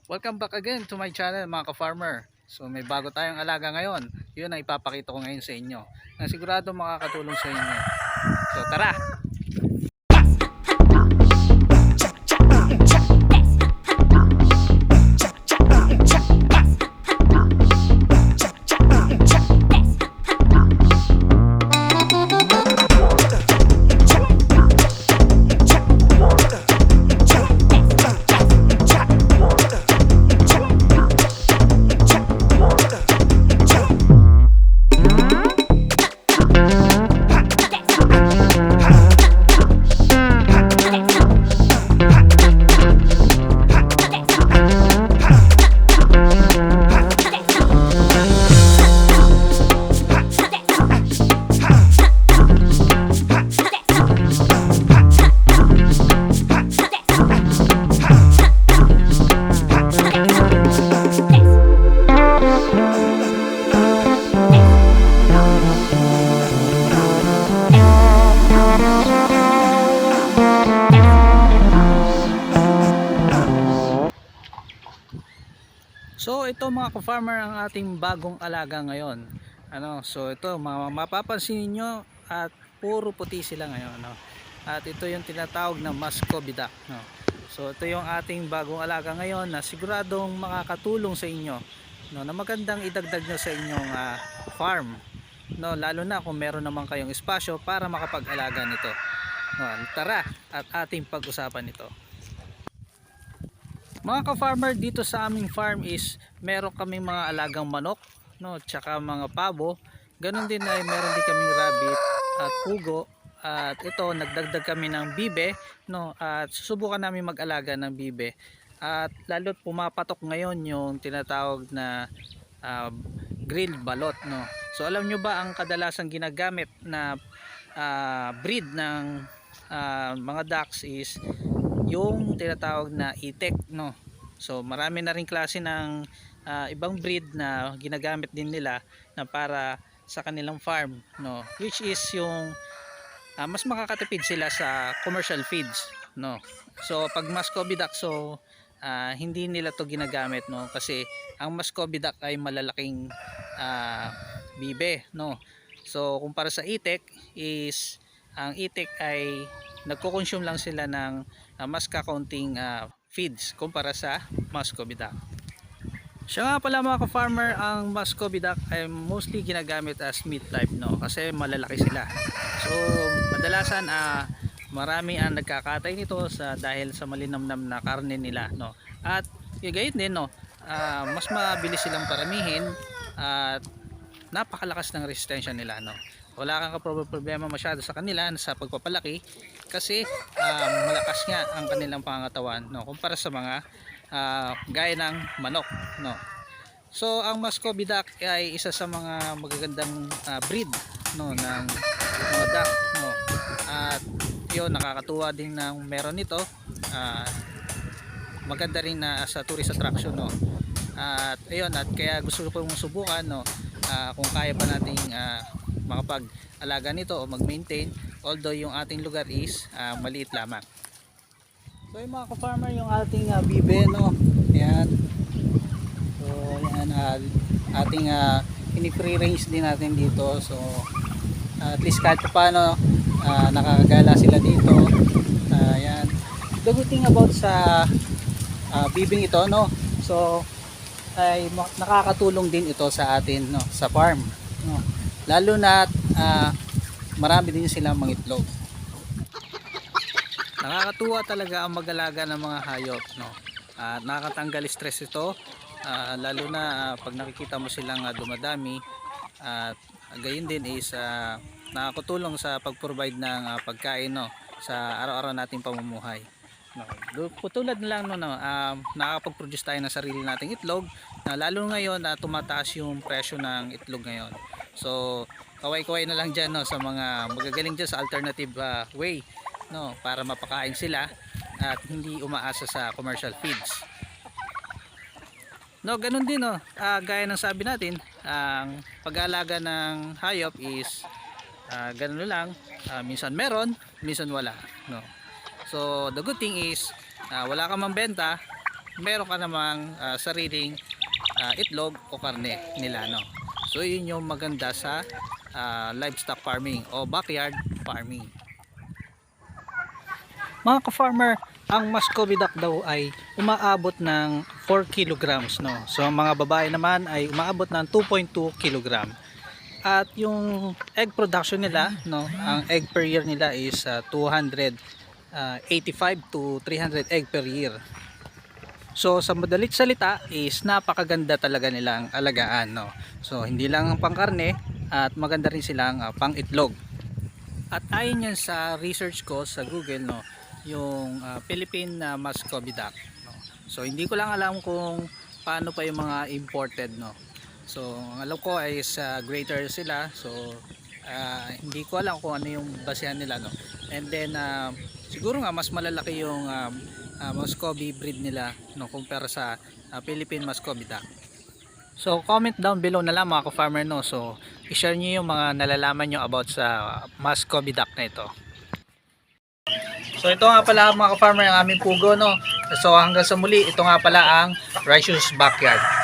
Welcome back again to my channel mga ka-farmer. So may bago tayong alaga ngayon. Yun ang ipapakita ko ngayon sa inyo. Na sigurado makakatulong sa inyo. So tara! So ito mga ka-farmer ang ating bagong alaga ngayon. So ito mapapansin niyo at puro puti sila ngayon, no. At ito yung tinatawag na Muscovy duck, no. So ito yung ating bagong alaga ngayon na siguradong makakatulong sa inyo, no, na magandang idagdag nyo sa inyong farm, no, lalo na kung meron naman kayong espasyo para makapag-alaga nito. No, tara at ating pag-usapan ito. Mga ka-farmer, dito sa aming farm is meron kaming mga alagang manok, no, tsaka mga pabo. Ganon din ay meron din kaming rabbit at pugo. At ito nagdagdag kami ng bibe, no, at susubukan namin mag-alaga ng bibe. At lalo't pumapatok ngayon yung tinatawag na grilled balot, no. So alam nyo ba ang kadalasang ginagamit na breed ng mga ducks is yung tinatawag na itek, no. So marami na rin klase ng ibang breed na ginagamit din nila na para sa kanilang farm, no, which is yung mas makakatipid sila sa commercial feeds, no. So pag Muscovy duck, so hindi nila to ginagamit, no, kasi ang Muscovy duck ay malalaking bibe, no. So kumpara sa itek is ang itek ay nagko-consume lang sila ng mas kakaunting feeds kumpara sa Muscovy duck. Siya nga pala mga ka-farmer, ang Muscovy duck ay mostly ginagamit as meat type, no, kasi malalaki sila. So kadalasan marami ang nagkakatay nito dahil sa malinamnam na karne nila, no. At gayon din, no, mas mabilis silang paramihin at napakalakas ng resistensya nila, no. Wala kang problema masyado sa kanila sa pagpapalaki kasi malakas nga ang kanilang pangangatawan, no, kumpara sa mga gaya ng manok, no. So ang Muscovy duck ay isa sa mga magagandang breed, no, ng mga duck, no. At yun, nakakatuwa din ng meron nito. Maganda rin na sa tourist attraction, no. At ayun, at kaya gusto ko pong subukan, no, kung kaya pa nating makapag-alaga nito o mag-maintain, although yung ating lugar is maliit lamang. So yung mga ka-farmer, yung ating bibe, no, ayan. So yan, ating ini-free range din natin dito. So at least kahit paano nakakagala sila dito. Ayan. The good thing about sa bibing ito, no, so ay nakakatulong din ito sa atin, no, sa farm, no, lalo na marami din silang mangitlog. Nakakatuwa talaga ang mag-alaga ng mga hayop, no. Nakakatanggal stress ito, lalo na pag nakikita mo silang dumadami. At gayon din is nakakatulong sa pag-provide ng pagkain, no, sa araw-araw nating pamumuhay, no. Tulad na lang, no, nakakapag-produce tayo ng sarili nating itlog, lalo ngayon tumataas yung presyo ng itlog ngayon. So kaway-kaway na lang dyan, no, sa mga magagaling dyan sa alternative way, no, para mapakain sila at hindi umaasa sa commercial feeds, no. Ganun din, no, gaya ng sabi natin, ang pag-aalaga ng hayop is ganun lang, minsan meron, minsan wala, no. So the good thing is wala kang mambenta, meron ka namang sariling itlog o karne nila, no. So yun yung maganda sa livestock farming o backyard farming. Mga ka-farmer, ang Muscovy duck daw ay umaabot ng 4 kilograms, no. So ang mga babae naman ay umaabot ng 2.2 kilogram. At yung egg production nila, no, ang egg per year nila is 285 to 300 egg per year. So sa madalit salita is napakaganda talaga nilang alagaan, no. So hindi lang pangkarne at maganda rin silang pang-itlog. At ayon yan sa research ko sa Google, no, yung Philippine Muscovy duck, no. So hindi ko lang alam kung paano pa yung mga imported, no. So ang alam ko ay sa greater sila. So hindi ko alam kung ano yung basehan nila, no. And then siguro nga mas malalaki yung Muscovy breed nila, no, kumpara sa Philippine Muscovy duck. So comment down below na lang mga ka-farmer, no. So i-share niyo yung mga nalalaman nyo about sa Muscovy duck na ito. So ito nga pala mga ka-farmer ang aming pugo, no. So hanggang sa muli, ito nga pala ang Righteous Backyard.